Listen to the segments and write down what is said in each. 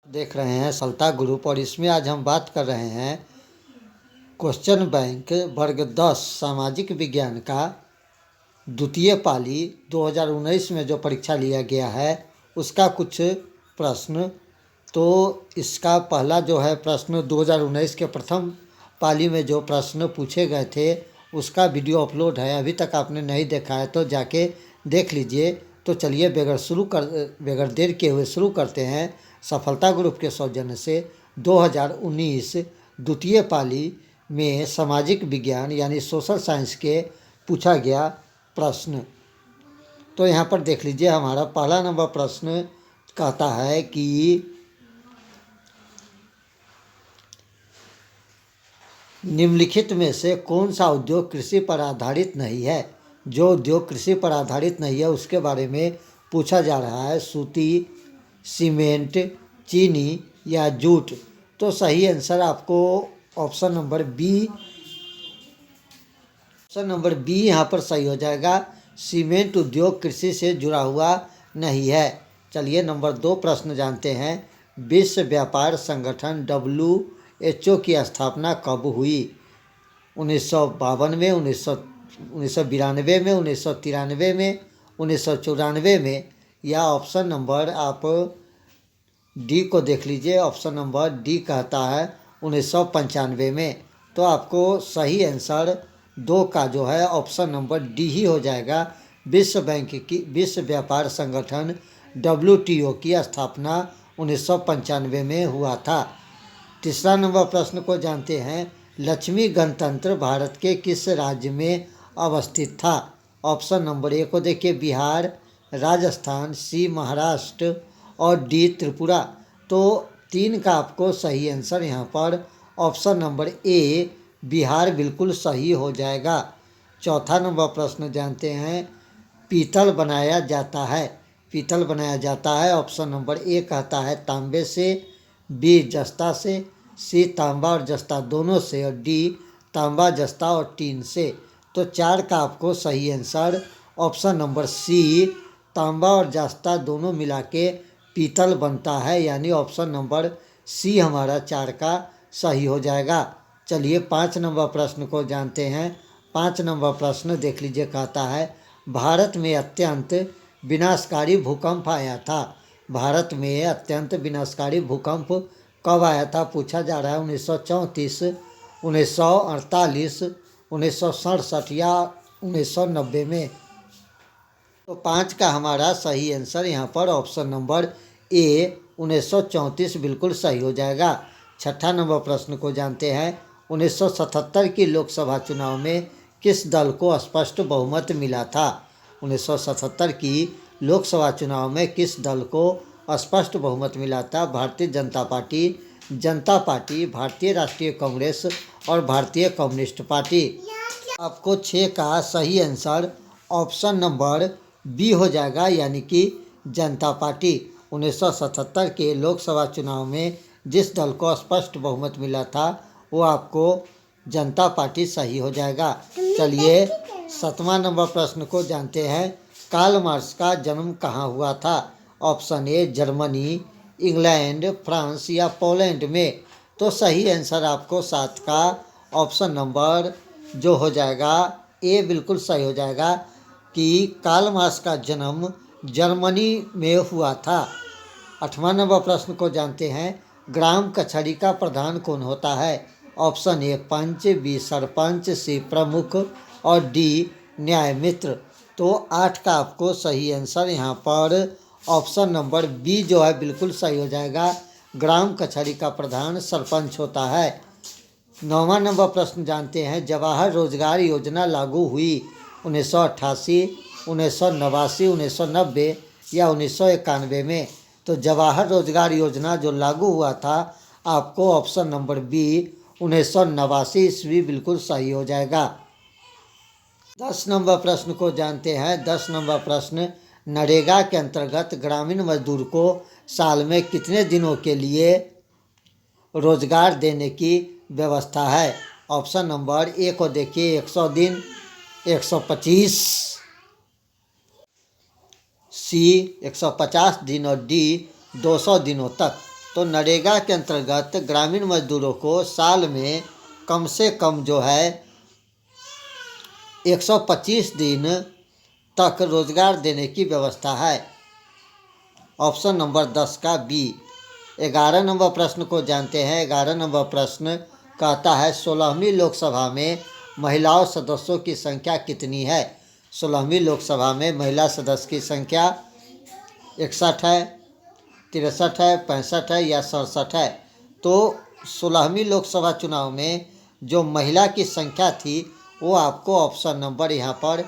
देख रहे हैं सलता ग्रुप और इसमें आज हम बात कर रहे हैं क्वेश्चन बैंक वर्ग 10 सामाजिक विज्ञान का द्वितीय पाली 2019 में जो परीक्षा लिया गया है उसका कुछ प्रश्न। तो इसका पहला जो है प्रश्न 2019 के प्रथम पाली में जो प्रश्न पूछे गए थे उसका वीडियो अपलोड है, अभी तक आपने नहीं देखा है तो जाके देख लीजिए। तो चलिए बगैर देर किए हुए शुरू करते हैं सफलता ग्रुप के सौजन्य से 2019 द्वितीय पाली में सामाजिक विज्ञान यानी सोशल साइंस के पूछा गया प्रश्न। तो यहाँ पर देख लीजिए, हमारा पहला नंबर प्रश्न कहता है कि निम्नलिखित में से कौन सा उद्योग कृषि पर आधारित नहीं है। जो उद्योग कृषि पर आधारित नहीं है उसके बारे में पूछा जा रहा है। सूती, सीमेंट, चीनी या जूट। तो सही आंसर आपको ऑप्शन नंबर बी यहाँ पर सही हो जाएगा। सीमेंट उद्योग कृषि से जुड़ा हुआ नहीं है। चलिए नंबर 2 प्रश्न जानते हैं। विश्व व्यापार संगठन WHO की स्थापना कब हुई। 1952 में, 1992 में, 1993 में, 1994 में, या ऑप्शन नंबर आप डी को देख लीजिए। ऑप्शन नंबर डी कहता है 1995 में। तो आपको सही आंसर 2 का जो है ऑप्शन नंबर डी ही हो जाएगा। विश्व व्यापार संगठन WTO की स्थापना 1995 में हुआ था। तीसरा नंबर प्रश्न को जानते हैं। लक्ष्मी गणतंत्र भारत के किस राज्य में अवस्थित था। ऑप्शन नंबर ए को देखिए, बिहार, राजस्थान, सी महाराष्ट्र और डी त्रिपुरा। तो 3 का आपको सही आंसर यहाँ पर ऑप्शन नंबर ए बिहार बिल्कुल सही हो जाएगा। चौथा नंबर प्रश्न जानते हैं। पीतल बनाया जाता है। ऑप्शन नंबर ए कहता है तांबे से, बी जस्ता से, सी तांबा और जस्ता दोनों से और डी तांबा, जस्ता और टीन से। तो 4 का आपको सही आंसर ऑप्शन नंबर सी तांबा और जस्ता दोनों मिला के पीतल बनता है, यानी ऑप्शन नंबर सी हमारा 4 का सही हो जाएगा। चलिए 5 नंबर प्रश्न को जानते हैं। 5 नंबर प्रश्न देख लीजिए, कहता है भारत में अत्यंत विनाशकारी भूकंप आया था। भारत में अत्यंत विनाशकारी भूकंप कब आया था पूछा जा रहा है। 1934, 1948, 1967 या 1990 में। तो 5 का हमारा सही आंसर यहाँ पर ऑप्शन नंबर ए 1934 बिल्कुल सही हो जाएगा। छठा नंबर प्रश्न को जानते हैं। 1977 की लोकसभा चुनाव में किस दल को स्पष्ट बहुमत मिला था। 1977 की लोकसभा चुनाव में किस दल को स्पष्ट बहुमत मिला था। भारतीय जनता पार्टी, भारतीय राष्ट्रीय कांग्रेस और भारतीय कम्युनिस्ट पार्टी। आपको 6 का सही आंसर ऑप्शन नंबर बी हो जाएगा, यानी कि जनता पार्टी। 1977 के लोकसभा चुनाव में जिस दल को स्पष्ट बहुमत मिला था वो आपको जनता पार्टी सही हो जाएगा। चलिए 7वां नंबर प्रश्न को जानते हैं। कार्ल मार्क्स का जन्म कहाँ हुआ था। Option A Germany, England, France या पोलैंड में। तो सही आंसर आपको 7 का ऑप्शन नंबर जो हो जाएगा ए बिल्कुल सही हो जाएगा कि कार्ल मार्क्स का जन्म जर्मनी में हुआ था। 8वां नंबर प्रश्न को जानते हैं। ग्राम कचहरी का प्रधान कौन होता है। ऑप्शन ए पंच, बी सरपंच, सी प्रमुख और डी न्याय मित्र। तो 8 का आपको सही आंसर यहाँ पर ऑप्शन नंबर बी जो है बिल्कुल सही हो जाएगा। ग्राम कचहरी का प्रधान सरपंच होता है। 9वां नंबर प्रश्न जानते हैं। जवाहर रोजगार योजना लागू हुई 1988, 1989, 1990 या 1991 में। तो जवाहर रोजगार योजना जो लागू हुआ था आपको ऑप्शन नंबर बी 1989 ईस्वी बिल्कुल सही हो जाएगा। 10 नंबर प्रश्न को जानते हैं। 10 नंबर प्रश्न। नरेगा के अंतर्गत ग्रामीण मजदूर को साल में कितने दिनों के लिए रोजगार देने की व्यवस्था है। ऑप्शन नंबर ए को देखिए 100 दिन, 125, सी 150 दिन और डी 200 दिनों तक। तो नरेगा के अंतर्गत ग्रामीण मजदूरों को साल में कम से कम जो है 125 दिन तक रोजगार देने की व्यवस्था है। ऑप्शन नंबर 10 का बी। 11 नंबर प्रश्न को जानते हैं। 11 नंबर प्रश्न कहता है 16वीं लोकसभा में महिलाओं सदस्यों की संख्या कितनी है। 16वीं लोकसभा में महिला सदस्य की संख्या 61 है, 63 है, 65 है या 67 है। तो 16वीं लोकसभा चुनाव में जो महिला की संख्या थी वो आपको ऑप्शन नंबर यहाँ पर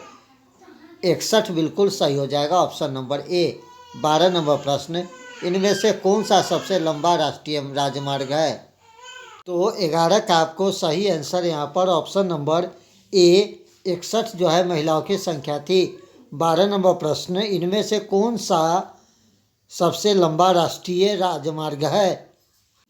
61 बिल्कुल सही हो जाएगा, ऑप्शन नंबर ए। 12 नंबर प्रश्न इनमें से कौन सा सबसे लंबा राष्ट्रीय राजमार्ग है। तो 11 का आपको सही आंसर यहाँ पर ऑप्शन नंबर ए 61 जो है महिलाओं की संख्या थी। 12 नंबर प्रश्न इनमें से कौन सा सबसे लंबा राष्ट्रीय राजमार्ग है।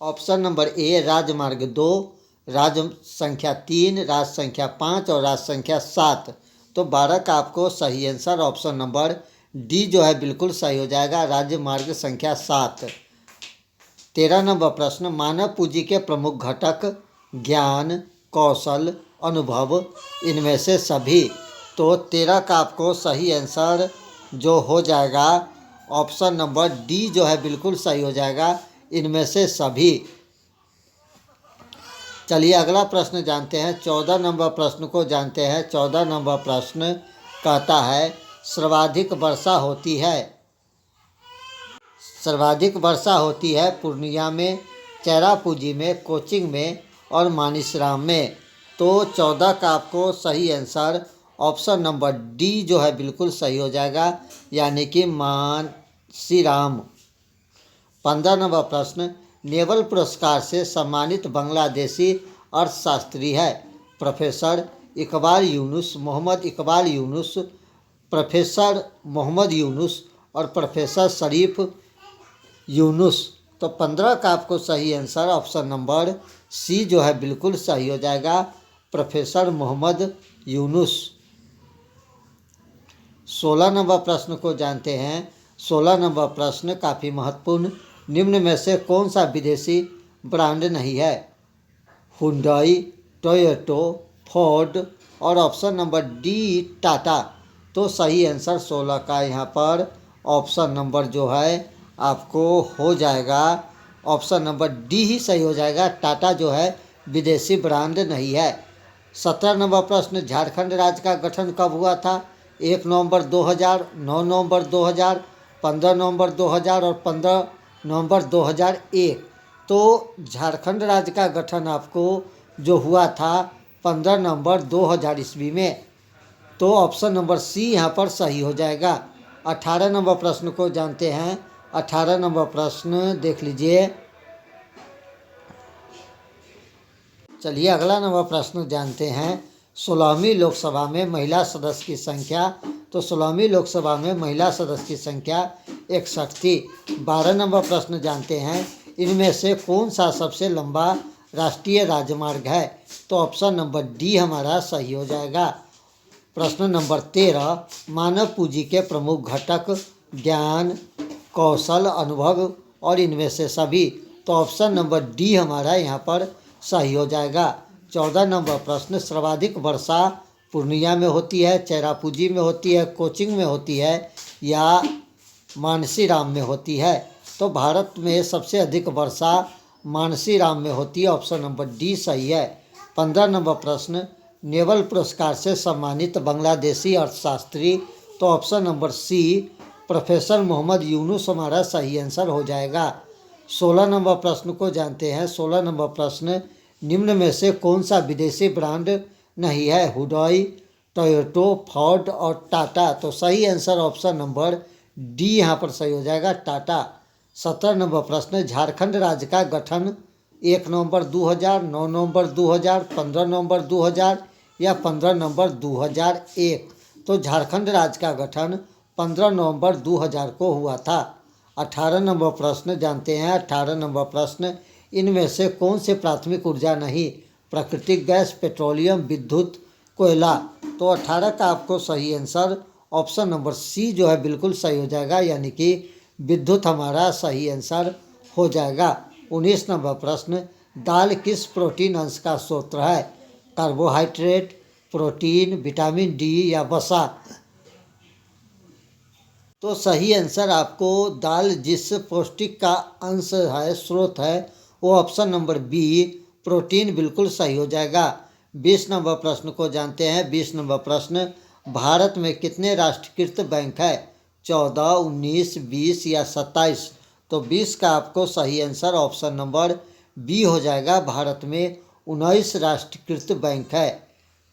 ऑप्शन नंबर ए राजमार्ग 2, राज्य संख्या 3, राज्य संख्या 5 और राज्य संख्या 7। तो 12 का आपको सही आंसर ऑप्शन नंबर डी जो है बिल्कुल सही हो जाएगा, राज्य मार्ग संख्या 7। 13 नंबर प्रश्न मानव पूंजी के प्रमुख घटक ज्ञान, कौशल, अनुभव इनमें से सभी। तो 13 का आपको सही आंसर जो हो जाएगा ऑप्शन नंबर डी जो है बिल्कुल सही हो जाएगा, इनमें से सभी। चलिए अगला प्रश्न जानते हैं। 14 नंबर प्रश्न को जानते हैं। 14 नंबर प्रश्न कहता है सर्वाधिक वर्षा होती है पूर्णिया में, चेरापूंजी में, कोचिंग में और मानिसराम में। तो 14 का आपको सही आंसर ऑप्शन नंबर डी जो है बिल्कुल सही हो जाएगा, यानी कि मानसीराम। 15 नंबर प्रश्न नेवल पुरस्कार से सम्मानित बांग्लादेशी अर्थशास्त्री है। प्रोफेसर इकबाल यूनुस, मोहम्मद इकबाल यूनुस, प्रोफेसर मोहम्मद यूनुस और प्रोफेसर शरीफ यूनुस। तो 15 का आपको सही आंसर ऑप्शन नंबर सी जो है बिल्कुल सही हो जाएगा, प्रोफेसर मोहम्मद यूनुस। 16 नंबर प्रश्न को जानते हैं। 16 नंबर प्रश्न काफ़ी महत्वपूर्ण, निम्न में से कौन सा विदेशी ब्रांड नहीं है। हुंडई, टोयोटो, फोर्ड और ऑप्शन नंबर डी टाटा। तो सही आंसर 16 का यहाँ पर ऑप्शन नंबर जो है आपको हो जाएगा, ऑप्शन नंबर डी ही सही हो जाएगा, टाटा जो है विदेशी ब्रांड नहीं है। 17 नंबर प्रश्न झारखंड राज्य का गठन कब हुआ था। 1 नवंबर 2000, 9 नवंबर 2000, 15 नवंबर 2000 और 15 नवंबर 2001। तो झारखंड राज्य का गठन आपको जो हुआ था 15 नवंबर 2000 ईस्वी में। तो ऑप्शन नंबर सी यहाँ पर सही हो जाएगा। 18 नंबर प्रश्न को जानते हैं। 18 नंबर प्रश्न देख लीजिए। चलिए अगला नंबर प्रश्न जानते हैं। 16वीं लोकसभा में महिला सदस्य की संख्या। तो 16वीं लोकसभा में महिला सदस्य की संख्या 61 थी। 12 नंबर प्रश्न जानते हैं। इनमें से कौन सा सबसे लंबा राष्ट्रीय राजमार्ग है। तो ऑप्शन नंबर डी हमारा सही हो जाएगा। प्रश्न नंबर 13 मानव पूंजी के प्रमुख घटक ज्ञान, कौशल, अनुभव और इनमें से सभी। तो ऑप्शन नंबर डी हमारा यहाँ पर सही हो जाएगा। 14 नंबर प्रश्न सर्वाधिक वर्षा पूर्णिया में होती है, चेरापूंजी में होती है, कोचिंग में होती है या मानसीराम में होती है। तो भारत में सबसे अधिक वर्षा मानसीराम में होती है, ऑप्शन नंबर डी सही है। 15 नंबर प्रश्न नेवल पुरस्कार से सम्मानित बांग्लादेशी अर्थशास्त्री। तो option number C professor Mohammad Yunus हमारा सही आंसर हो जाएगा। 16 नंबर प्रश्न को जानते हैं। 16 नंबर प्रश्न निम्न में से कौन सा विदेशी ब्रांड नहीं है। हुंडई, टोयोटो, फोर्ड और टाटा। तो सही आंसर ऑप्शन नंबर डी यहाँ पर सही हो जाएगा, टाटा। 17 नंबर प्रश्न झारखंड राज्य का गठन 1 नवंबर 2000, 9 नवंबर 2000, 15 नवंबर 2000 या 15 नवंबर 2001। तो झारखंड राज्य का गठन 15 नवंबर 2000 को हुआ था। 18 नंबर प्रश्न जानते हैं। 18 नंबर प्रश्न इनमें से कौन से प्राथमिक ऊर्जा नहीं। प्राकृतिक गैस, पेट्रोलियम, विद्युत, कोयला। तो 18 का आपको सही आंसर ऑप्शन नंबर सी जो है बिल्कुल सही हो जाएगा, यानी कि विद्युत हमारा सही आंसर हो जाएगा। 19 नंबर प्रश्न, दाल किस प्रोटीन अंश का स्रोत है? कार्बोहाइड्रेट, प्रोटीन, विटामिन डी या वसा? तो सही आंसर आपको दाल जिस पौष्टिक का अंश है, स्रोत है, वो ऑप्शन नंबर बी प्रोटीन बिल्कुल सही हो जाएगा। 20 नंबर प्रश्न को जानते हैं। 20 नंबर प्रश्न, भारत में कितने राष्ट्रीयकृत बैंक है? 14, 19, 20 या 27? तो 20 का आपको सही आंसर ऑप्शन नंबर बी हो जाएगा। भारत में 19 राष्ट्रीयकृत बैंक है।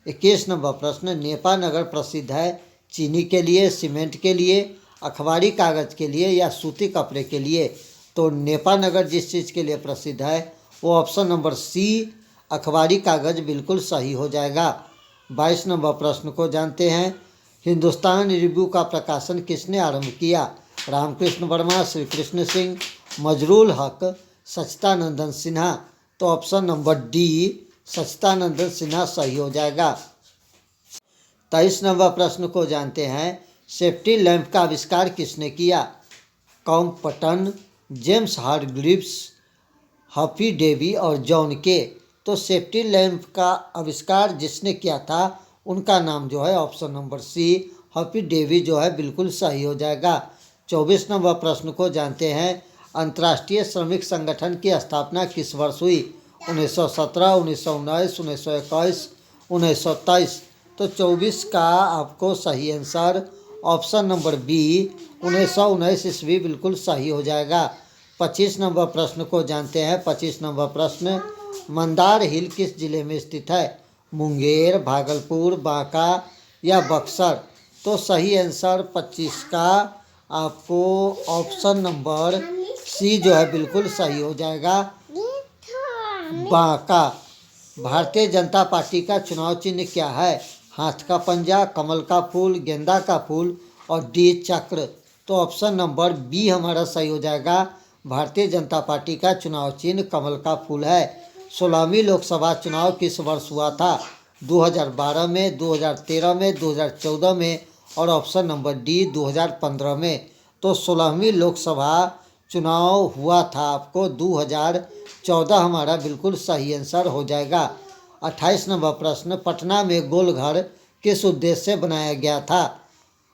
21 नंबर प्रश्न, नेपा नगर प्रसिद्ध है चीनी के लिए, सीमेंट के लिए, अखबारी कागज के लिए या सूती कपड़े के लिए? तो नेपा नगर जिस चीज़ के लिए प्रसिद्ध है वो ऑप्शन नंबर सी अखबारी कागज बिल्कुल सही हो जाएगा। 22 नंबर प्रश्न को जानते हैं। हिंदुस्तान रिव्यू का प्रकाशन किसने आरंभ किया? रामकृष्ण वर्मा, श्री कृष्ण सिंह, मजरूल हक, सच्चिदानंदन सिन्हा? तो option number D Sachchidanandan Sinha सही हो जाएगा। 23 नंबर प्रश्न को जानते हैं। सेफ्टी लैंप का आविष्कार किसने किया? कॉम्पटन, जेम्स हारग्रीव्स, हफी डेवी और जॉन के? तो सेफ्टी लैंप का आविष्कार जिसने किया था उनका नाम जो है ऑप्शन नंबर सी हफी डेवी जो है बिल्कुल सही हो जाएगा। 24 नंबर प्रश्न को जानते हैं। अंतर्राष्ट्रीय श्रमिक संगठन की स्थापना किस वर्ष हुई? 1917, 1919, 1921, 1923? तो 24 का आपको सही आंसर ऑप्शन नंबर बी 1919 ईस्वी बिल्कुल सही हो जाएगा। 25 नंबर प्रश्न को जानते हैं। 25 नंबर प्रश्न, मंदार हिल किस जिले में स्थित है? मुंगेर, भागलपुर, बांका या बक्सर? तो सही आंसर 25 का आपको ऑप्शन नंबर सी जो है बिल्कुल सही हो जाएगा, बांका। भारतीय जनता पार्टी का चुनाव चिन्ह क्या है? हाथ का पंजा, कमल का फूल, गेंदा का फूल और डी चक्र? तो ऑप्शन नंबर बी हमारा सही हो जाएगा। भारतीय जनता पार्टी का चुनाव चिन्ह कमल का फूल है। 16वीं लोकसभा चुनाव किस वर्ष हुआ था? 2012 में, 2013 में, 2014 में और ऑप्शन नंबर डी 2015 में? तो 16वीं लोकसभा चुनाव हुआ था आपको 2014 हमारा बिल्कुल सही आंसर हो जाएगा। 28 नंबर प्रश्न, पटना में गोलघर किस उद्देश्य से बनाया गया था?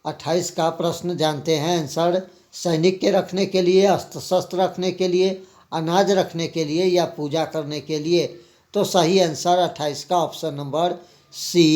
28 का प्रश्न जानते हैं आंसर। सैनिक के रखने के लिए, अस्त्र शस्त्र रखने के लिए, अनाज रखने के लिए या पूजा करने के लिए? तो सही आंसर 28 का ऑप्शन नंबर सी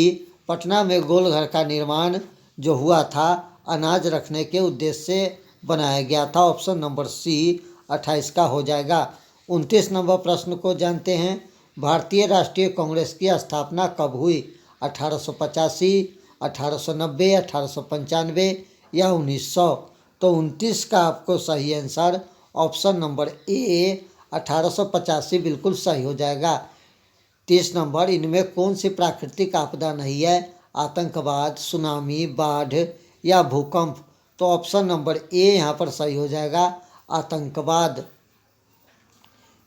पटना में गोलघर का निर्माण जो हुआ था अनाज रखने के उद्देश्य से बनाया गया था। ऑप्शन नंबर सी 28 का हो जाएगा। 29 नंबर प्रश्न को जानते हैं। भारतीय राष्ट्रीय कांग्रेस की स्थापना कब हुई? 1885, 1890, 1895 या 1900? तो 29 का आपको सही आंसर ऑप्शन नंबर ए 1885 बिल्कुल सही हो जाएगा। 30 नंबर, इनमें कौन सी प्राकृतिक आपदा नहीं है? आतंकवाद, सुनामी, बाढ़ या भूकंप? तो ऑप्शन नंबर ए यहाँ पर सही हो जाएगा, आतंकवाद।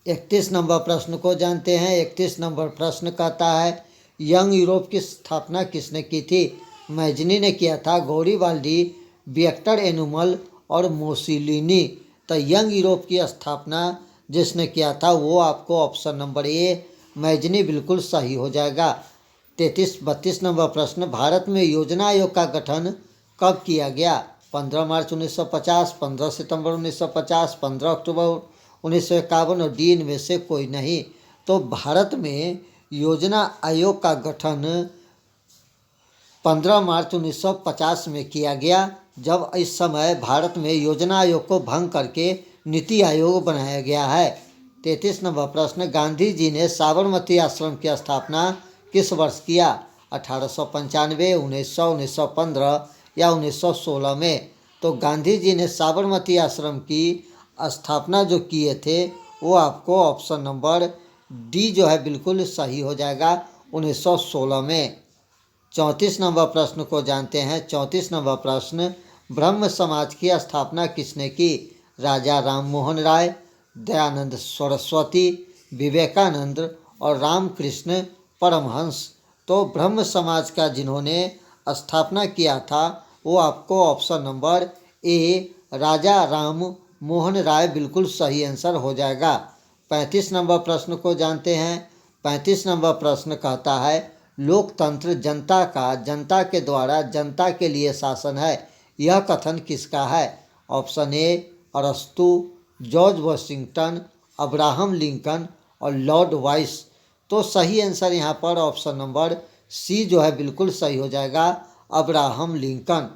31 नंबर प्रश्न को जानते हैं। 31 नंबर प्रश्न कहता है, यंग यूरोप की स्थापना किसने की थी? मैजनी ने किया था, गौरीवाल्डी, विक्टर एनुमल और मोसिलिनी? तो यंग यूरोप की स्थापना जिसने किया था वो आपको ऑप्शन नंबर ए मैजनी बिल्कुल सही हो जाएगा। 32 नंबर प्रश्न, भारत में योजना आयोग का गठन कब किया गया? 15 मार्च 1950, 15 सितंबर 1950, 15 अक्टूबर 1951 और डी इनमें से कोई नहीं। तो भारत में योजना आयोग का गठन 15 मार्च 1950 में किया गया, जब इस समय भारत में योजना आयोग को भंग करके नीति आयोग बनाया गया है। 33 नंबर प्रश्न, गांधी जी ने साबरमती आश्रम की स्थापना किस वर्ष किया? 1895, 1900, 1915 या 1916 में? तो गांधी जी ने साबरमती आश्रम की स्थापना जो किए थे वो आपको ऑप्शन नंबर डी जो है बिल्कुल सही हो जाएगा, 1916 में। 34 नंबर प्रश्न को जानते हैं। 34 नंबर प्रश्न, ब्रह्म समाज की स्थापना किसने की? राजा राम मोहन राय, दयानंद सरस्वती, विवेकानंद और रामकृष्ण परमहंस? तो ब्रह्म समाज का जिन्होंने स्थापना किया था वो आपको ऑप्शन नंबर ए राजा राम मोहन राय बिल्कुल सही आंसर हो जाएगा। 35 नंबर प्रश्न को जानते हैं। 35 नंबर प्रश्न कहता है लोकतंत्र जनता का, जनता के द्वारा जनता के लिए शासन है, यह कथन किसका है? ऑप्शन ए अरस्तु, जॉर्ज वॉशिंगटन, अब्राहम लिंकन और लॉर्ड वाइस। तो सही आंसर यहाँ पर ऑप्शन नंबर सी जो है बिल्कुल सही हो जाएगा, अब्राहम लिंकन।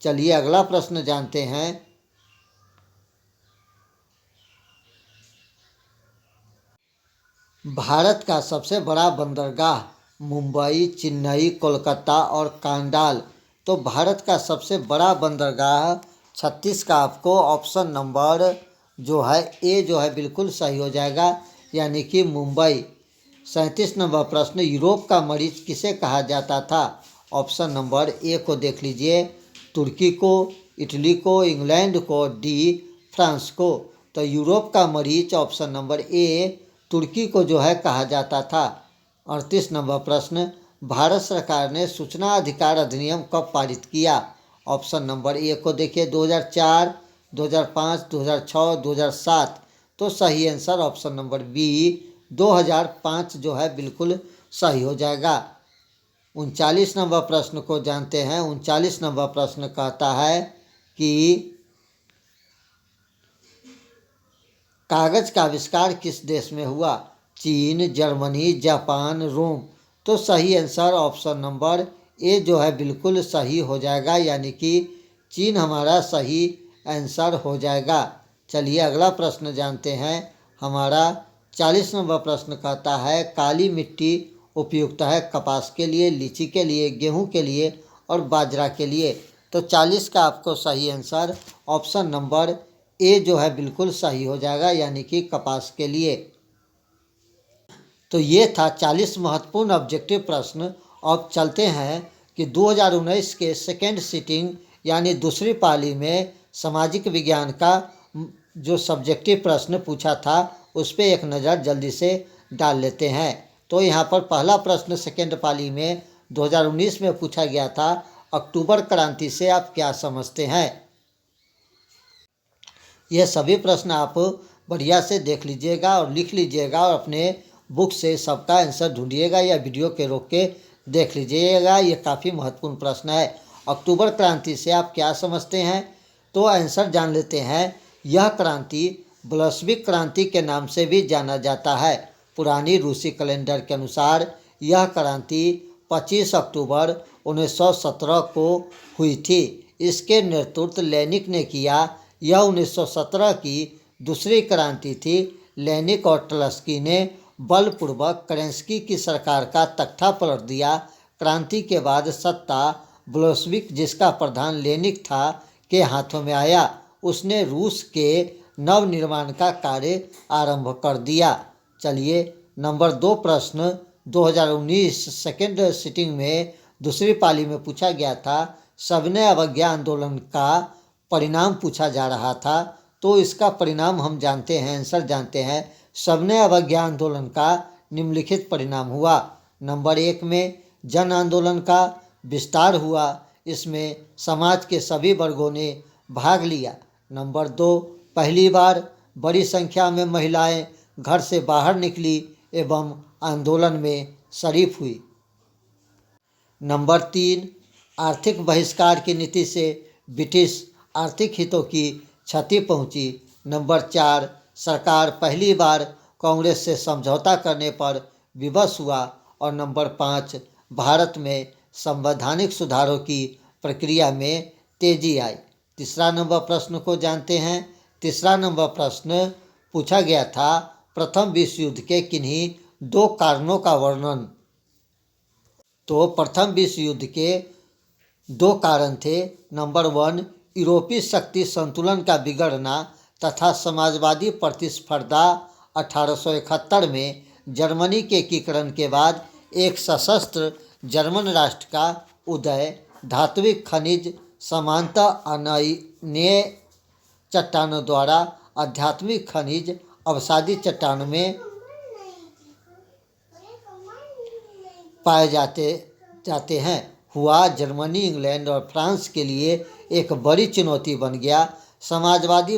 चलिए अगला प्रश्न जानते हैं। भारत का सबसे बड़ा बंदरगाह मुंबई, चेन्नई, कोलकाता और कांडाल। तो भारत का सबसे बड़ा बंदरगाह 36 का आपको ऑप्शन नंबर जो है ए जो है बिल्कुल सही हो जाएगा, यानी कि मुंबई। 37 नंबर प्रश्न यूरोप का मरीज किसे कहा जाता था? ऑप्शन नंबर ए को देख लीजिए, तुर्की को, इटली को, इंग्लैंड को, डी फ्रांस को। तो यूरोप का मरीज ऑप्शन नंबर ए तुर्की को जो है कहा जाता था। 38 नंबर प्रश्न भारत सरकार ने सूचना अधिकार अधिनियम कब पारित किया? ऑप्शन नंबर ए को देखिए 2004, 2005, 2006, 2007। तो सही आंसर ऑप्शन नंबर बी 2005 जो है बिल्कुल सही हो जाएगा। 39 नंबर प्रश्न को जानते हैं। 39 नंबर प्रश्न कहता है कि कागज का आविष्कार किस देश में हुआ? चीन, जर्मनी, जापान, रोम। तो सही आंसर ऑप्शन नंबर ए जो है बिल्कुल सही हो जाएगा, यानी कि चीन हमारा सही आंसर हो जाएगा। चलिए अगला प्रश्न जानते हैं। हमारा 40 नंबर प्रश्न कहता है काली मिट्टी उपयुक्त है कपास के लिए, लीची के लिए, गेहूं के लिए और बाजरा के लिए। तो 40 का आपको सही आंसर ऑप्शन नंबर ए जो है बिल्कुल सही हो जाएगा, यानी कि कपास के लिए। तो ये था 40 महत्वपूर्ण ऑब्जेक्टिव प्रश्न। अब चलते हैं कि 2019 के सेकेंड सिटिंग यानी दूसरी पाली में सामाजिक विज्ञान का जो सब्जेक्टिव प्रश्न पूछा था उस पर एक नज़र जल्दी से डाल लेते हैं। तो यहाँ पर पहला प्रश्न सेकेंड पाली में 2019 में पूछा गया था, अक्टूबर क्रांति से आप क्या समझते हैं? यह सभी प्रश्न आप बढ़िया से देख लीजिएगा और लिख लीजिएगा और अपने बुक से सबका आंसर ढूंढिएगा या वीडियो के रोक के देख लीजिएगा। ये काफ़ी महत्वपूर्ण प्रश्न है। अक्टूबर क्रांति से आप क्या समझते हैं? तो आंसर जान लेते हैं। यह क्रांति बोल्शेविक क्रांति के नाम से भी जाना जाता है। पुरानी रूसी कैलेंडर के अनुसार यह क्रांति 25 अक्टूबर 1917 को हुई थी। इसके नेतृत्व लेनिन ने किया। यह 1917 की दूसरी क्रांति थी। लेनिन और ट्रॉट्स्की ने बलपूर्वक केरेंस्की की सरकार का तख्ता पलट दिया। क्रांति के बाद सत्ता बोल्शेविक, जिसका प्रधान लेनिन था, के हाथों में आया। उसने रूस के नवनिर्माण का कार्य आरंभ कर दिया। चलिए नंबर 2 प्रश्न 2019 सेकेंड सिटिंग में दूसरी पाली में पूछा गया था। सविनय अवज्ञा आंदोलन का परिणाम पूछा जा रहा था। तो इसका परिणाम हम जानते हैं, आंसर जानते हैं। सविनय अवज्ञा आंदोलन का निम्नलिखित परिणाम हुआ। नंबर 1 में जन आंदोलन का विस्तार हुआ। इसमें समाज के सभी वर्गों ने भाग लिया। नंबर 2, पहली बार बड़ी संख्या में महिलाएं घर से बाहर निकली एवं आंदोलन में शरीक हुई। नंबर 3, आर्थिक बहिष्कार की नीति से ब्रिटिश आर्थिक हितों की क्षति पहुंची। नंबर 4, सरकार पहली बार कांग्रेस से समझौता करने पर विवश हुआ। और नंबर 5, भारत में संवैधानिक सुधारों की प्रक्रिया में तेजी आई। तीसरा नंबर प्रश्न को जानते हैं। तीसरा नंबर प्रश्न पूछा गया था, प्रथम विश्व युद्ध के किन्हीं 2 कारणों का वर्णन। तो प्रथम विश्व युद्ध के 2 कारण थे। नंबर 1, यूरोपीय शक्ति संतुलन का बिगड़ना तथा समाजवादी प्रतिस्पर्धा। 1871 में जर्मनी के एकीकरण के बाद एक सशस्त्र जर्मन राष्ट्र का उदय। धात्विक खनिज समानता अननीय चट्टानों द्वारा आध्यात्मिक खनिज अवसादी चट्टानों में पाए जाते हैं हुआ। जर्मनी, इंग्लैंड और फ्रांस के लिए एक बड़ी चुनौती बन गया। समाजवादी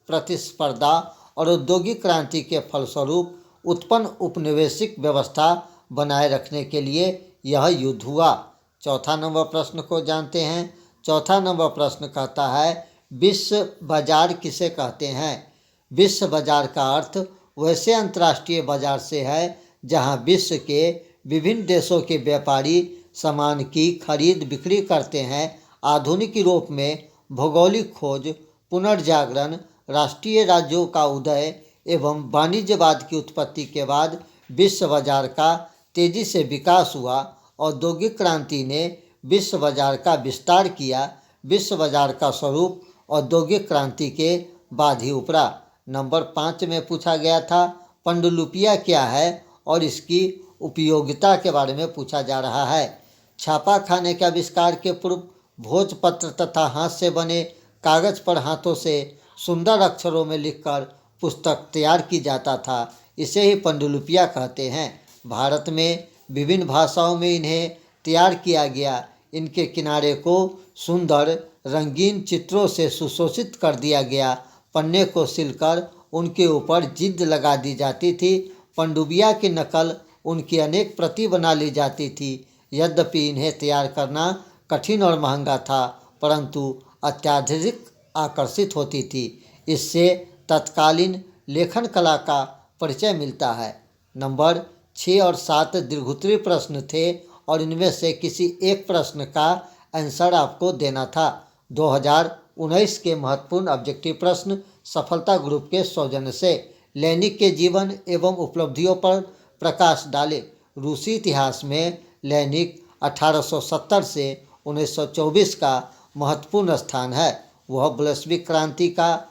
प्रतिस्पर्धा और औद्योगिक क्रांति के फलस्वरूप उत्पन्न उपनिवेशिक व्यवस्था बनाए रखने के लिए यह युद्ध हुआ। चौथा नंबर प्रश्न को जानते हैं। चौथा नंबर प्रश्न कहता है विश्व बाजार किसे कहते हैं। विश्व बाजार का अर्थ वैसे अंतर्राष्ट्रीय बाजार से है जहां विश्व के विभिन्न देशों के व्यापारी सामान की खरीद बिक्री करते हैं। आधुनिक यूरोप में भौगोलिक खोज, पुनर्जागरण, राष्ट्रीय राज्यों का उदय एवं वाणिज्यवाद की उत्पत्ति के बाद विश्व बाजार का तेजी से विकास हुआ। औद्योगिक क्रांति ने विश्व बाजार का विस्तार किया। विश्व बाजार का स्वरूप औद्योगिक क्रांति के बाद ही उभरा। नंबर 5 में पूछा गया था पांडुलिपियाँ क्या है और इसकी उपयोगिता के बारे में पूछा जा रहा है। छापा खाने के आविष्कार के पूर्व भोजपत्र तथा हाथ से बने कागज पर हाथों से सुंदर अक्षरों में लिखकर पुस्तक तैयार की जाता था। इसे ही पांडुलिपियाँ कहते हैं। भारत में विभिन्न भाषाओं में इन्हें तैयार किया गया। इनके किनारे को सुंदर रंगीन चित्रों से सुशोभित कर दिया गया। पन्ने को सिलकर उनके ऊपर जिद लगा दी जाती थी। पनडुब्बियाँ की नकल उनकी अनेक प्रति बना ली जाती थी। यद्यपि इन्हें तैयार करना कठिन और महंगा था, परंतु अत्यधिक आकर्षित होती थी। इससे तत्कालीन लेखन कला का परिचय मिलता है। नंबर 6 और 7 दीर्घोत्तरीय प्रश्न थे और इनमें से किसी एक प्रश्न का आंसर आपको देना था। 2019 के महत्वपूर्ण ऑब्जेक्टिव प्रश्न सफलता ग्रुप के सौजन्य से लेनिक के जीवन एवं उपलब्धियों पर प्रकाश डाले। रूसी इतिहास में लेनिक 1870 से 1924 का महत्वपूर्ण स्थान है। वह बोल्शेविक क्रांति का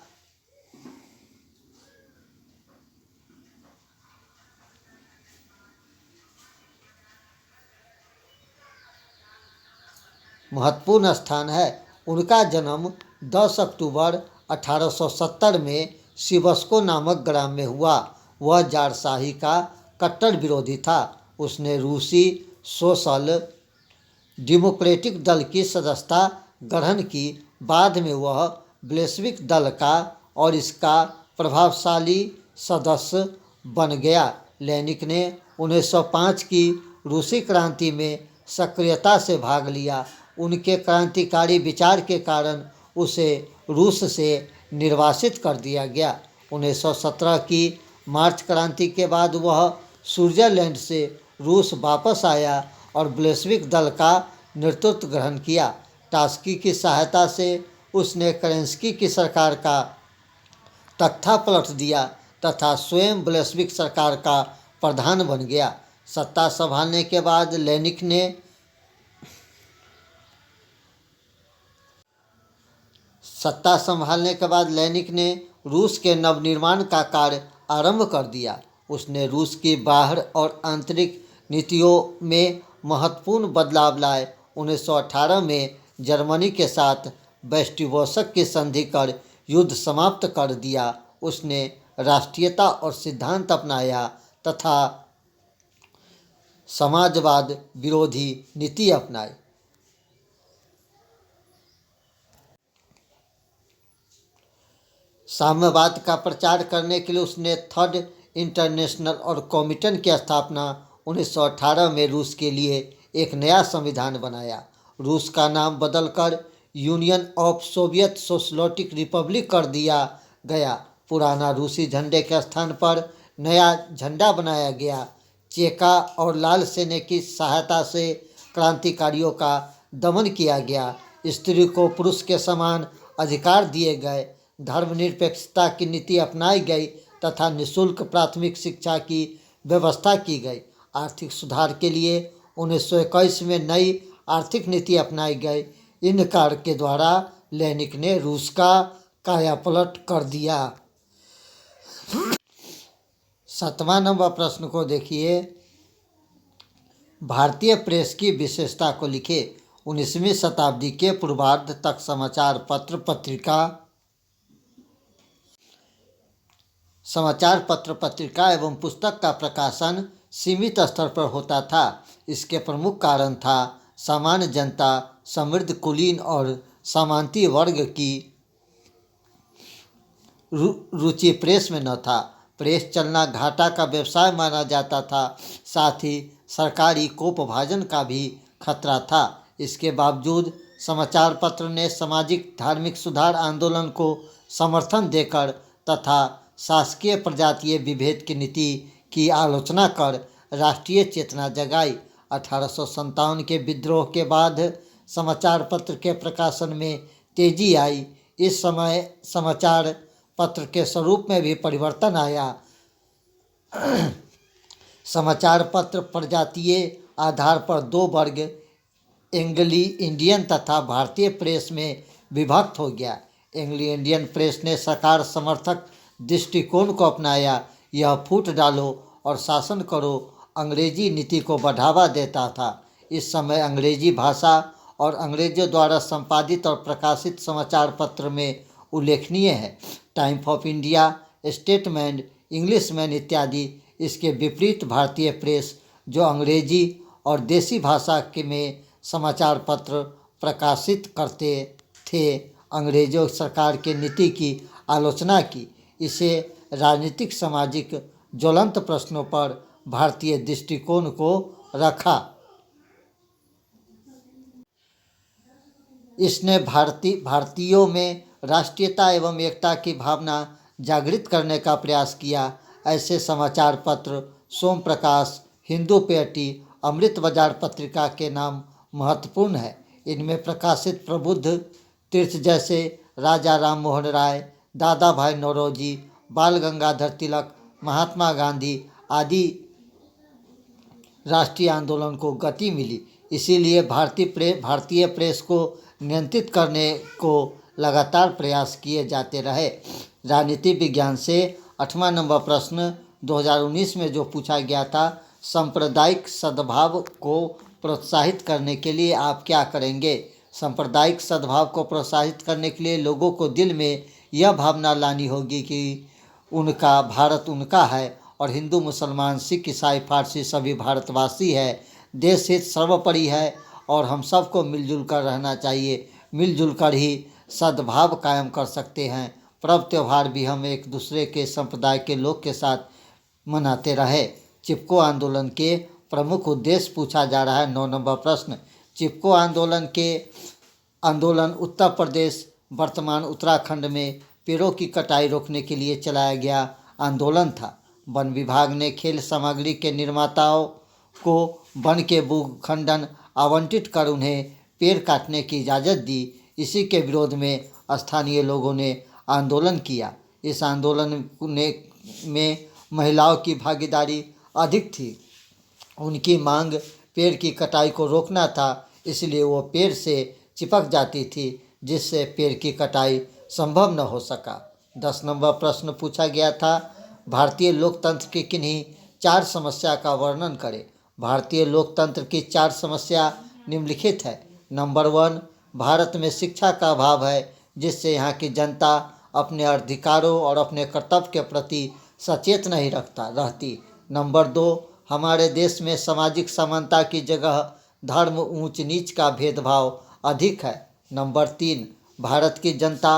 महत्वपूर्ण स्थान है। उनका जन्म 10 अक्टूबर 1870 में सिबस्को नामक ग्राम में हुआ। वह जारशाही का कट्टर विरोधी था। उसने रूसी सोशल डेमोक्रेटिक दल की सदस्यता ग्रहण की। बाद में वह बोल्शेविक दल का और इसका प्रभावशाली सदस्य बन गया। लेनिक ने 1905 की रूसी क्रांति में सक्रियता से भाग लिया। उनके क्रांतिकारी विचार के कारण उसे रूस से निर्वासित कर दिया गया। 1917 की मार्च क्रांति के बाद वह स्विट्जरलैंड से रूस वापस आया और बोल्शेविक दल का नेतृत्व ग्रहण किया। ट्रॉट्स्की की सहायता से उसने केरेंस्की की सरकार का तख्ता पलट दिया तथा स्वयं बोल्शेविक सरकार का प्रधान बन गया। सत्ता संभालने के बाद लेनिक ने रूस के नवनिर्माण का कार्य आरंभ कर दिया। उसने रूस की बाहर और आंतरिक नीतियों में महत्वपूर्ण बदलाव लाए। 1918 में जर्मनी के साथ ब्रेस्ट-लिटोवस्क की संधि कर युद्ध समाप्त कर दिया। उसने राष्ट्रीयता और सिद्धांत अपनाया तथा समाजवाद विरोधी नीति अपनाई। साम्यवाद का प्रचार करने के लिए उसने थर्ड इंटरनेशनल और कॉमिटन की स्थापना 1918 में रूस के लिए एक नया संविधान बनाया। रूस का नाम बदलकर union of Soviet socialistic Republic कर दिया गया। पुराना रूसी झंडे के स्थान पर नया झंडा बनाया गया। चेका और लाल सेना की सहायता से क्रांतिकारियों का दमन किया गया। स्त्री को पुरुष के समान अधिकार दिए गए। धर्मनिरपेक्षता की नीति अपनाई गई तथा निःशुल्क प्राथमिक शिक्षा की व्यवस्था की गई। आर्थिक सुधार के लिए 1921 में नई आर्थिक नीति अपनाई गई। इन कार्य के द्वारा लेनिक ने रूस का कायापलट कर दिया। 7वां नंबर प्रश्न को देखिए। भारतीय प्रेस की विशेषता को लिखे। 19वीं शताब्दी के पूर्वार्ध तक समाचार पत्र पत्रिका एवं पुस्तक का प्रकाशन सीमित स्तर पर होता था। इसके प्रमुख कारण था सामान्य जनता, समृद्ध कुलीन और सामंती वर्ग की रुचि प्रेस में न था। प्रेस चलना घाटा का व्यवसाय माना जाता था, साथ ही सरकारी कोपभाजन का भी खतरा था। इसके बावजूद समाचार पत्र ने सामाजिक धार्मिक सुधार आंदोलन को समर्थन देकर तथा शासकीय प्रजातीय विभेद की नीति की आलोचना कर राष्ट्रीय चेतना जगाई। 1857 के विद्रोह के बाद समाचार पत्र के प्रकाशन में तेजी आई। इस समय समाचार पत्र के स्वरूप में भी परिवर्तन आया। समाचार पत्र प्रजातीय आधार पर दो वर्ग, एंग्ली इंडियन तथा भारतीय प्रेस में विभक्त हो गया। एंग्ली इंडियन प्रेस ने सरकार समर्थक दृष्टिकोण को अपनाया। यह फूट डालो और शासन करो अंग्रेजी नीति को बढ़ावा देता था। इस समय अंग्रेजी भाषा और अंग्रेजों द्वारा संपादित और प्रकाशित समाचार पत्र में उल्लेखनीय है times of India, statement, Englishman इत्यादि। इसके विपरीत भारतीय प्रेस, जो अंग्रेजी और देसी भाषा के में समाचार पत्र प्रकाशित करते थे, अंग्रेजों सरकार के नीति की आलोचना की। इसे राजनीतिक सामाजिक ज्वलंत प्रश्नों पर भारतीय दृष्टिकोण को रखा। इसने भारतीयों में राष्ट्रीयता एवं एकता की भावना जागृत करने का प्रयास किया। ऐसे समाचार पत्र सोम प्रकाश, हिंदू पेटी, अमृत बाजार पत्रिका के नाम महत्वपूर्ण है। इनमें प्रकाशित प्रबुद्ध तीर्थ जैसे राजा राम मोहन राय, दादा भाई नौरोजी, बाल गंगाधर तिलक, महात्मा गांधी आदि राष्ट्रीय आंदोलन को गति मिली। इसीलिए भारतीय प्रेस को नियंत्रित करने को लगातार प्रयास किए जाते रहे। राजनीति विज्ञान से 8वां नंबर प्रश्न 2019 में जो पूछा गया था, सांप्रदायिक सद्भाव को प्रोत्साहित करने के लिए आप क्या करेंगे। सांप्रदायिक सद्भाव को प्रोत्साहित करने के लिए लोगों को दिल में यह भावना लानी होगी कि उनका भारत उनका है और हिंदू मुसलमान सिख ईसाई फारसी सभी भारतवासी है। देश हित सर्वोपरि है और हम सबको मिलजुल कर रहना चाहिए। मिलजुल कर ही सद्भाव कायम कर सकते हैं। पर्व त्यौहार भी हम एक दूसरे के संप्रदाय के लोग के साथ मनाते रहे। चिपको आंदोलन के प्रमुख उद्देश्य पूछा जा रहा है। 9 नंबर प्रश्न, चिपको आंदोलन उत्तर प्रदेश वर्तमान उत्तराखंड में पेड़ों की कटाई रोकने के लिए चलाया गया आंदोलन था। वन विभाग ने खेल सामग्री के निर्माताओं को वन के भूखंडन आवंटित कर उन्हें पेड़ काटने की इजाज़त दी। इसी के विरोध में स्थानीय लोगों ने आंदोलन किया। इस आंदोलन में महिलाओं की भागीदारी अधिक थी। उनकी मांग पेड़ की कटाई को रोकना था, इसलिए वो पेड़ से चिपक जाती थी, जिससे पेड़ की कटाई संभव न हो सका। 10 नंबर प्रश्न पूछा गया था, भारतीय लोकतंत्र की किन्हीं 4 समस्या का वर्णन करें। भारतीय लोकतंत्र की 4 समस्या निम्नलिखित है। नंबर 1, भारत में शिक्षा का अभाव है, जिससे यहाँ की जनता अपने अधिकारों और अपने कर्तव्य के प्रति सचेत नहीं रहती। नंबर 2, हमारे देश में सामाजिक समानता की जगह धर्म ऊंच नीच का भेदभाव अधिक है। नंबर 3, भारत की जनता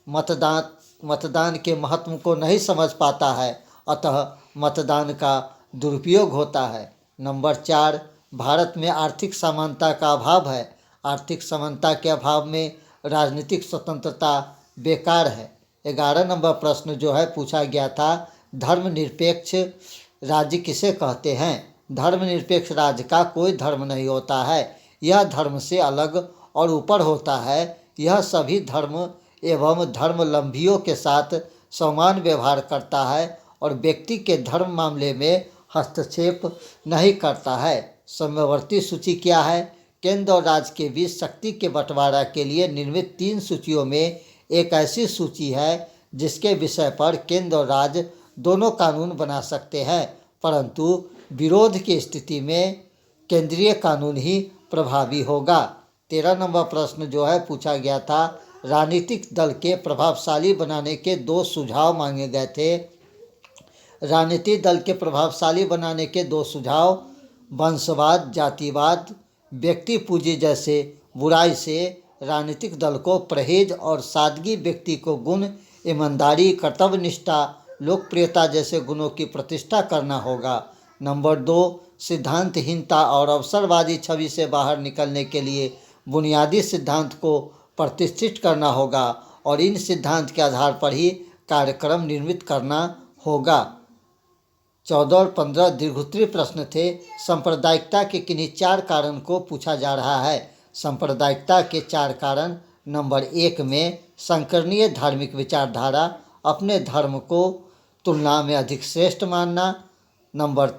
मतदान के महत्व को नहीं समझ पाता है, अतः मतदान का दुरुपयोग होता है। नंबर 4, भारत में आर्थिक समानता का अभाव है। आर्थिक समानता के अभाव में राजनीतिक स्वतंत्रता बेकार है। 11 नंबर प्रश्न जो है पूछा गया था, धर्मनिरपेक्ष राज्य किसे कहते हैं। धर्मनिरपेक्ष राज्य का कोई धर्म नहीं होता है, यह धर्म से अलग और ऊपर होता है। यह सभी धर्म एवं धर्मावलंबियों के साथ समान व्यवहार करता है और व्यक्ति के धर्म मामले में हस्तक्षेप नहीं करता है। समवर्ती सूची क्या है। केंद्र और राज्य के बीच शक्ति के बंटवारा के लिए निर्मित 3 सूचियों में एक ऐसी सूची है जिसके विषय पर केंद्र और राज्य दोनों कानून बना सकते हैं, परंतु विरोध की स्थिति में केंद्रीय कानून ही प्रभावी होगा। 13 नंबर प्रश्न जो है पूछा गया था, राजनीतिक दल के प्रभावशाली बनाने के 2 सुझाव मांगे गए थे। राजनीतिक दल के प्रभावशाली बनाने के 2 सुझाव वंशवाद, जातिवाद, व्यक्ति पूंजी जैसे बुराई से राजनीतिक दल को परहेज और सादगी, व्यक्ति को गुण ईमानदारी, कर्तव्यनिष्ठा, लोकप्रियता जैसे गुणों की प्रतिष्ठा करना होगा। नंबर 2, सिद्धांतहीनता और अवसरवादी छवि से बाहर निकलने के लिए बुनियादी सिद्धांत को प्रतिष्ठित करना होगा और इन सिद्धांत के आधार पर ही कार्यक्रम निर्मित करना होगा। 14 और 15 दीर्घोत्तरीय प्रश्न थे। सांप्रदायिकता के किन्हीं 4 कारण को पूछा जा रहा है। सांप्रदायिकता के 4 कारण। नंबर 1 में संकरणीय धार्मिक विचारधारा, अपने धर्म को तुलना में अधिक श्रेष्ठ मानना। नंबर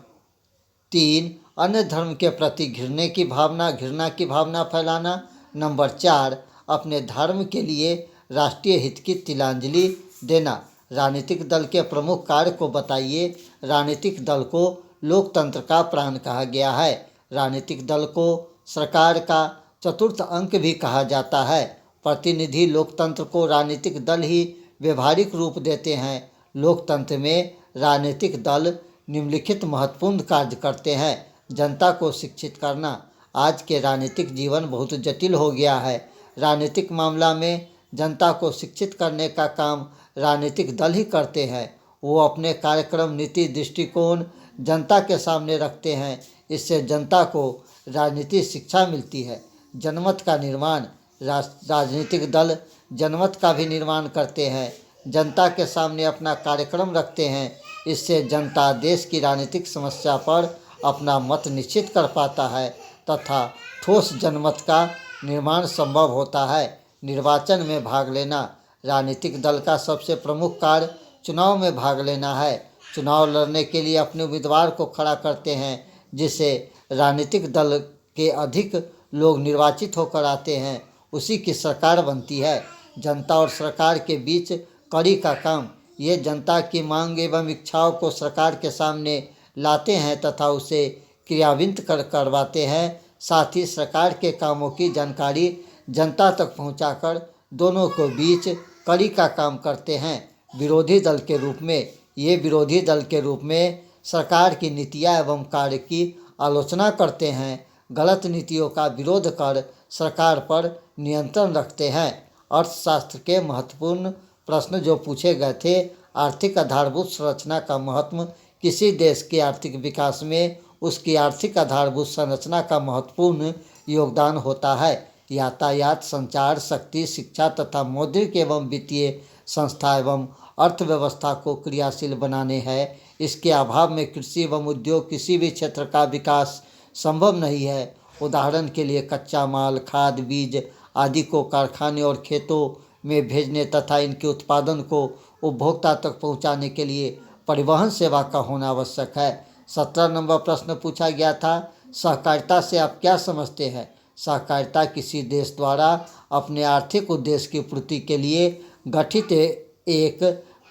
3 अन्य धर्म के प्रति घृणा की भावना फैलाना। नंबर 4 अपने धर्म के लिए राष्ट्रीय हित की तिलांजलि देना। राजनीतिक दल के प्रमुख कार्य को बताइए। राजनीतिक दल को लोकतंत्र का प्राण कहा गया है। राजनीतिक दल को सरकार का चतुर्थ अंक भी कहा जाता है। प्रतिनिधि लोकतंत्र को राजनीतिक दल ही व्यवहारिक रूप देते हैं। लोकतंत्र में राजनीतिक दल निम्नलिखित महत्वपूर्ण कार्य करते हैं। जनता को शिक्षित करना। आज के राजनीतिक जीवन बहुत जटिल हो गया है। राजनीतिक मामला में जनता को शिक्षित करने का काम राजनीतिक दल ही करते हैं। वो अपने कार्यक्रम, नीति, दृष्टिकोण जनता के सामने रखते हैं। इससे जनता को राजनीतिक शिक्षा मिलती है। जनमत का निर्माण। राजनीतिक दल जनमत का भी निर्माण करते हैं। जनता के सामने अपना कार्यक्रम रखते हैं। इससे जनता देश की राजनीतिक समस्या पर अपना मत निश्चित कर पाता है तथा ठोस जनमत का निर्माण संभव होता है। निर्वाचन में भाग लेना। राजनीतिक दल का सबसे प्रमुख कार्य चुनाव में भाग लेना है। चुनाव लड़ने के लिए अपने उम्मीदवार को खड़ा करते हैं, जिससे राजनीतिक दल के अधिक लोग निर्वाचित होकर आते हैं, उसी की सरकार बनती है। जनता और सरकार के बीच कड़ी का काम। ये जनता की मांग एवं इच्छाओं को सरकार के सामने लाते हैं तथा उसे क्रियान्वित करवाते हैं। साथ ही सरकार के कामों की जानकारी जनता तक पहुंचाकर दोनों के बीच कड़ी का काम करते हैं। विरोधी दल के रूप में। ये विरोधी दल के रूप में सरकार की नीतियां एवं कार्य की आलोचना करते हैं। गलत नीतियों का विरोध कर सरकार पर नियंत्रण रखते हैं। अर्थशास्त्र के महत्वपूर्ण प्रश्न जो पूछे गए थे। आर्थिक आधारभूत संरचना का महत्व। किसी देश के आर्थिक विकास में उसकी आर्थिक आधारभूत संरचना का महत्वपूर्ण योगदान होता है। यातायात, संचार, शक्ति, शिक्षा तथा मौद्रिक एवं वित्तीय संस्था एवं अर्थव्यवस्था को क्रियाशील बनाने हैं। इसके अभाव में कृषि एवं उद्योग किसी भी क्षेत्र का विकास संभव नहीं है। उदाहरण के लिए कच्चा माल, खाद, बीज आदि को कारखाने और खेतों में भेजने तथा इनके उत्पादन को उपभोक्ता तक पहुंचाने के लिए परिवहन सेवा का होना आवश्यक है। 17 नंबर प्रश्न पूछा गया था। सहकारिता से आप क्या समझते हैं? सहकारिता किसी देश द्वारा अपने आर्थिक उद्देश्य की पूर्ति के लिए गठित एक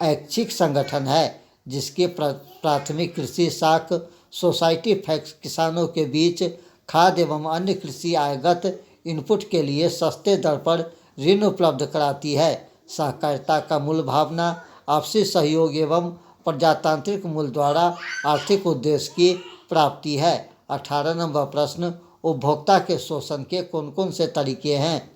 ऐच्छिक संगठन है, जिसकी प्राथमिक कृषि साख सोसाइटी फैक्स किसानों के बीच खाद्य एवं अन्य कृषि आयगत इनपुट के लिए सस्ते दर पर ऋण उपलब्ध कराती है। सहकारिता का मूल भावना आपसी सहयोग एवं प्रजातांत्रिक मूल द्वारा आर्थिक उद्देश्य की प्राप्ति है। 18 नंबर प्रश्न, उपभोक्ता के शोषण के कौन कौन से तरीके हैं?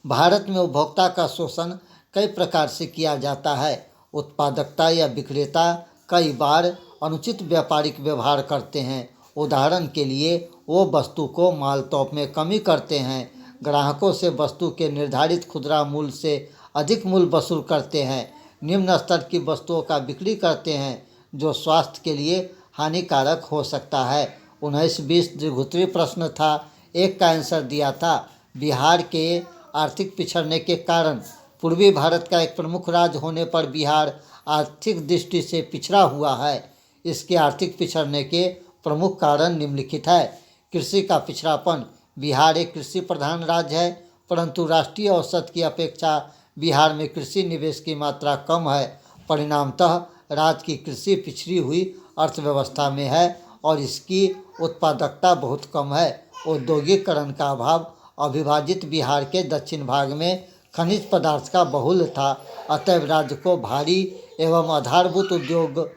भारत में उपभोक्ता का शोषण कई प्रकार से किया जाता है। उत्पादकता या विक्रेता कई बार अनुचित व्यापारिक व्यवहार करते हैं। उदाहरण के लिए वो वस्तु को माल तौल में कमी करते हैं, ग्राहकों से वस्तु के निर्धारित खुदरा मूल्य से अधिक मूल्य वसूल करते हैं, निम्न स्तर की वस्तुओं का बिक्री करते हैं जो स्वास्थ्य के लिए हानिकारक हो सकता है। 19-20 दीर्घोत्तरीय प्रश्न था। एक का आंसर दिया था। बिहार के आर्थिक पिछड़ने के कारण। पूर्वी भारत का एक प्रमुख राज्य होने पर बिहार आर्थिक दृष्टि से पिछड़ा हुआ है। इसके आर्थिक पिछड़ने के प्रमुख कारण निम्नलिखित है। कृषि का पिछड़ापन। बिहार एक कृषि प्रधान राज्य है, परंतु राष्ट्रीय औसत की अपेक्षा बिहार में कृषि निवेश की मात्रा कम है। परिणामतः राज्य की कृषि पिछड़ी हुई अर्थव्यवस्था में है और इसकी उत्पादकता बहुत कम है। औद्योगिकरण का अभाव। अविभाजित बिहार के दक्षिण भाग में खनिज पदार्थ का बहुल था, अतएव राज्य को भारी एवं आधारभूत उद्योग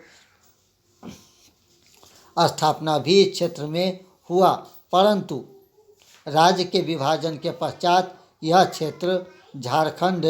स्थापना भी इस क्षेत्र में हुआ, परंतु राज्य के विभाजन के पश्चात यह क्षेत्र झारखंड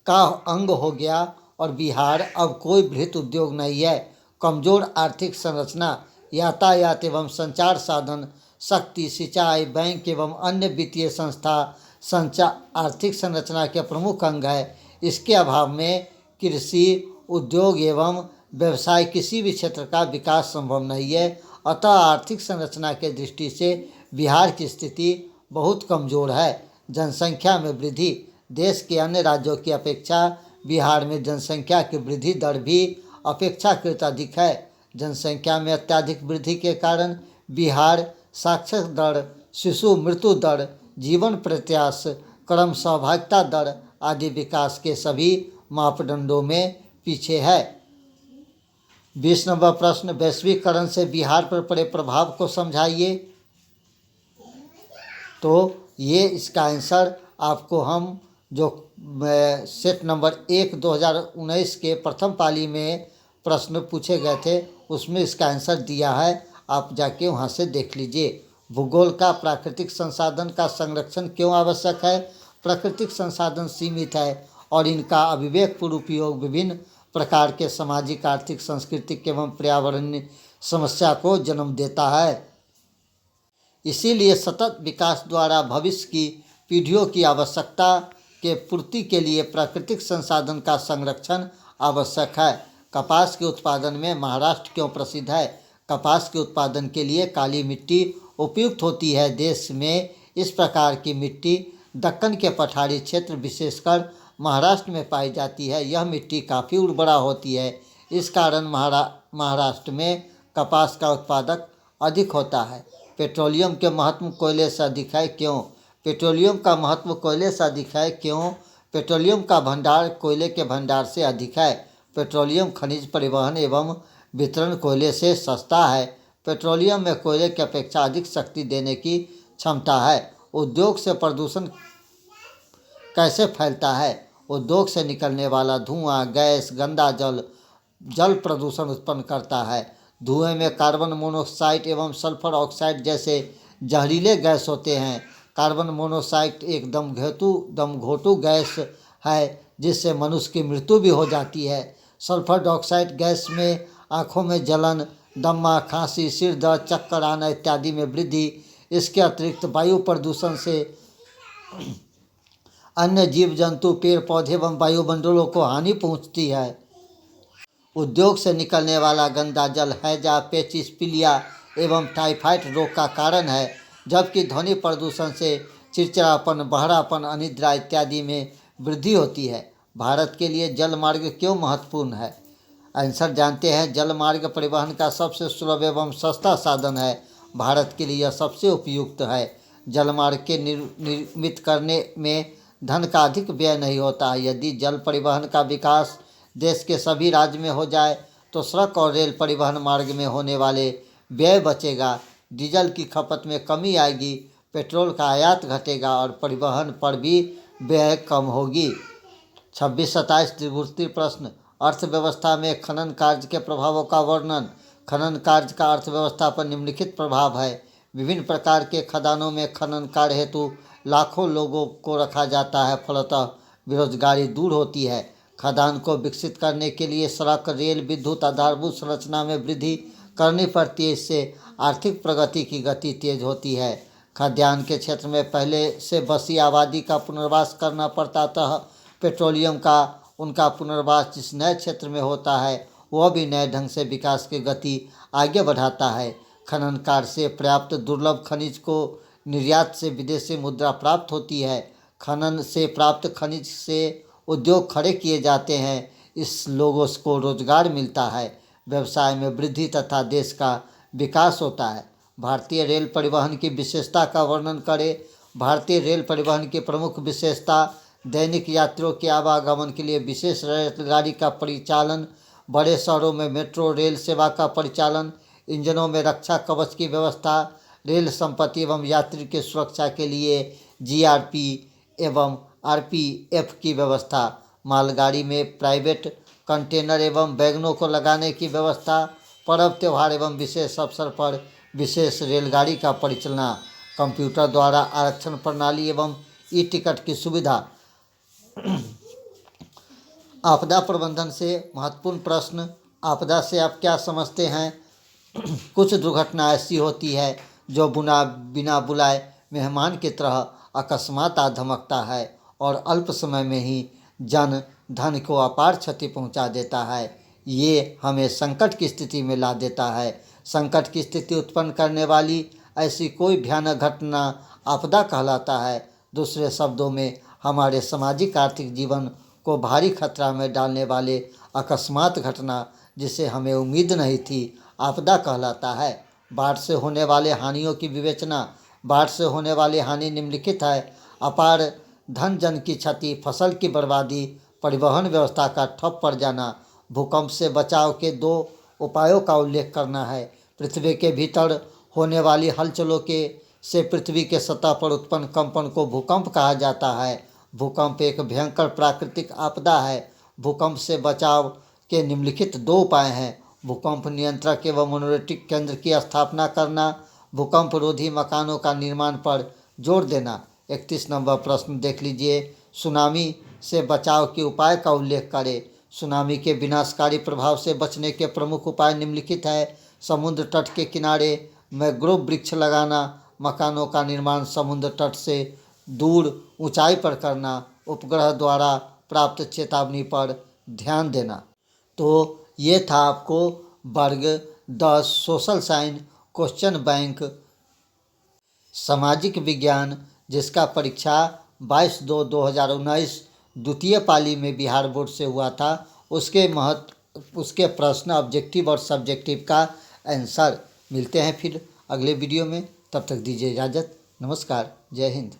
का अंग हो गया और बिहार अब कोई बृहत उद्योग नहीं है। कमजोर आर्थिक संरचना, यातायात एवं संचार साधन, शक्ति, सिंचाई, बैंक एवं अन्य वित्तीय संस्था संचार आर्थिक संरचना के प्रमुख अंग है। इसके अभाव में कृषि, उद्योग एवं व्यवसाय किसी भी क्षेत्र का विकास संभव नहीं है। अतः आर्थिक संरचना के दृष्टि से बिहार की स्थिति बहुत कमजोर है। जनसंख्या में वृद्धि, देश के अन्य राज्यों की अपेक्षा बिहार में जनसंख्या की वृद्धि दर भी अपेक्षाकृत अधिक है। जनसंख्या में अत्यधिक वृद्धि के कारण बिहार साक्षरता दर, शिशु मृत्यु दर, जीवन प्रत्याशा, क्रम सहभागिता दर आदि विकास के सभी मापदंडों में पीछे है। 20 नंबर प्रश्न, वैश्वीकरण से बिहार पर पड़े प्रभाव को समझाइए। तो ये इसका आंसर आपको हम जो सेट नंबर 1 2019 के प्रथम पाली में प्रश्न पूछे गए थे उसमें इसका आंसर दिया है, आप जाके वहाँ से देख लीजिए। भूगोल का प्राकृतिक संसाधन का संरक्षण क्यों आवश्यक है? प्राकृतिक संसाधन सीमित है और इनका अविवेकपूर्ण उपयोग विभिन्न प्रकार के सामाजिक, आर्थिक, सांस्कृतिक एवं पर्यावरणीय समस्या को जन्म देता है। इसीलिए सतत विकास द्वारा भविष्य की पीढ़ियों की आवश्यकता के पूर्ति के लिए प्राकृतिक संसाधन का संरक्षण आवश्यक है। कपास के उत्पादन में महाराष्ट्र क्यों प्रसिद्ध है? कपास के उत्पादन के लिए काली मिट्टी उपयुक्त होती है। देश में इस प्रकार की मिट्टी दक्कन के पठारी क्षेत्र विशेषकर महाराष्ट्र में पाई जाती है। यह मिट्टी काफ़ी उर्वरा होती है। इस कारण महाराष्ट्र में कपास का उत्पादक अधिक होता है। पेट्रोलियम के महत्व कोयले से अधिक है, क्यों? पेट्रोलियम का महत्व कोयले से अधिक है, क्यों? पेट्रोलियम का भंडार कोयले के भंडार से अधिक है। पेट्रोलियम खनिज परिवहन एवं वितरण कोयले से सस्ता है। पेट्रोलियम में कोयले की अपेक्षा अधिक शक्ति देने की क्षमता है। उद्योग से प्रदूषण कैसे फैलता है? उद्योग से निकलने वाला धुआं, गैस, गंदा जल प्रदूषण उत्पन्न करता है। धुएं में कार्बन मोनोऑक्साइड एवं सल्फर ऑक्साइड जैसे जहरीले गैस होते हैं। कार्बन मोनोऑक्साइड एक दमघोटू गैस है जिससे मनुष्य की मृत्यु भी हो जाती है। सल्फर डाइऑक्साइड गैस में आँखों में जलन, दमा, खांसी, सिर दर्द, चक्कर आना इत्यादि में वृद्धि। इसके अतिरिक्त वायु प्रदूषण से अन्य जीव जंतु, पेड़ पौधे एवं वायुमंडलों को हानि पहुंचती है। उद्योग से निकलने वाला गंदा जल हैजा, पेचिस, पीलिया एवं टाइफाइड रोग का कारण है, जबकि ध्वनि प्रदूषण से चिड़चिड़ापन, बहरापन, अनिद्रा इत्यादि में वृद्धि होती है। भारत के लिए जल मार्ग क्यों महत्वपूर्ण है? आंसर जानते हैं। जल मार्ग परिवहन का सबसे सुलभ एवं सस्ता साधन है। भारत के लिए यह सबसे उपयुक्त है। जल मार्ग के निर्मित करने में धन का अधिक व्यय नहीं होता। यदि जल परिवहन का विकास देश के सभी राज्य में हो जाए तो सड़क और रेल परिवहन मार्ग में होने वाले व्यय बचेगा, डीजल की खपत में कमी आएगी, पेट्रोल का आयात घटेगा और परिवहन पर भी व्यय कम होगी। 26-27 त्रिभुज प्रश्न, अर्थव्यवस्था में खनन कार्य के प्रभावों का वर्णन। खनन कार्य का अर्थव्यवस्था पर निम्नलिखित प्रभाव है। विभिन्न प्रकार के खदानों में खनन कार्य हेतु लाखों लोगों को रखा जाता है, फलतः बेरोजगारी दूर होती है। खदान को विकसित करने के लिए सड़क, रेल, विद्युत आधारभूत संरचना में वृद्धि करनी पड़ती है। इससे आर्थिक प्रगति की गति तेज होती है। खाद्यान्न के क्षेत्र में पहले से बसी आबादी का पुनर्वास करना पड़ता, अतः पेट्रोलियम का उनका पुनर्वास जिस नए क्षेत्र में होता है वह भी नए ढंग से विकास की गति आगे बढ़ाता है। खनन कार्य से पर्याप्त दुर्लभ खनिज को निर्यात से विदेशी मुद्रा प्राप्त होती है। खनन से प्राप्त खनिज से उद्योग खड़े किए जाते हैं, इस लोगों को रोजगार मिलता है, व्यवसाय में वृद्धि तथा देश का विकास होता है। भारतीय रेल परिवहन की विशेषता का वर्णन करें। भारतीय रेल परिवहन की प्रमुख विशेषता दैनिक यात्रियों के आवागमन के लिए विशेष रेलगाड़ी का परिचालन, बड़े शहरों में मेट्रो रेल सेवा का परिचालन, इंजनों में रक्षा कवच की व्यवस्था, रेल संपत्ति एवं यात्री की सुरक्षा के लिए जीआरपी एवं आरपीएफ की व्यवस्था, मालगाड़ी में प्राइवेट कंटेनर एवं वैगनों को लगाने की व्यवस्था, पर्व त्यौहार एवं विशेष अवसर पर विशेष रेलगाड़ी का परिचालना, कंप्यूटर द्वारा आरक्षण प्रणाली एवं ई टिकट की सुविधा। आपदा प्रबंधन से महत्वपूर्ण प्रश्न। आपदा से आप क्या समझते हैं? कुछ दुर्घटना ऐसी होती है जो बिना बुलाए मेहमान की तरह अकस्मात आ धमकता है और अल्प समय में ही जन धन को अपार क्षति पहुंचा देता है। ये हमें संकट की स्थिति में ला देता है। संकट की स्थिति उत्पन्न करने वाली ऐसी कोई भयानक घटना आपदा कहलाता है। दूसरे शब्दों में हमारे सामाजिक आर्थिक जीवन को भारी खतरा में डालने वाले अकस्मात घटना जिसे हमें उम्मीद नहीं थी आपदा कहलाता है। बाढ़ से होने वाले हानियों की विवेचना। बाढ़ से होने वाली हानि निम्नलिखित है: अपार धन जन की क्षति, फसल की बर्बादी, परिवहन व्यवस्था का ठप पड़ जाना। भूकंप से बचाव के 2 उपायों का उल्लेख करना है। पृथ्वी के भीतर होने वाली हलचलों के से पृथ्वी के सतह पर उत्पन्न कंपन को भूकंप कहा जाता है। भूकंप एक भयंकर प्राकृतिक आपदा है। भूकंप से बचाव के निम्नलिखित 2 उपाय हैं: भूकंप नियंत्रक एवं मोनोलिथिक केंद्र की स्थापना करना, भूकंप रोधी मकानों का निर्माण पर जोर देना। 31 नंबर प्रश्न देख लीजिए। सुनामी से बचाव के उपाय का उल्लेख करें। सुनामी के विनाशकारी प्रभाव से बचने के प्रमुख उपाय निम्नलिखित है: समुद्र तट के किनारे मैंग्रोव वृक्ष लगाना, मकानों का निर्माण समुद्र तट से दूर ऊंचाई पर करना, उपग्रह द्वारा प्राप्त चेतावनी पर ध्यान देना। तो ये था आपको वर्ग 10 सोशल साइंस क्वेश्चन बैंक सामाजिक विज्ञान, जिसका परीक्षा 22/2/2019 द्वितीय पाली में बिहार बोर्ड से हुआ था। उसके प्रश्न ऑब्जेक्टिव और सब्जेक्टिव का आंसर। मिलते हैं फिर अगले वीडियो में, तब तक दीजिए इजाज़त। नमस्कार, जय हिंद।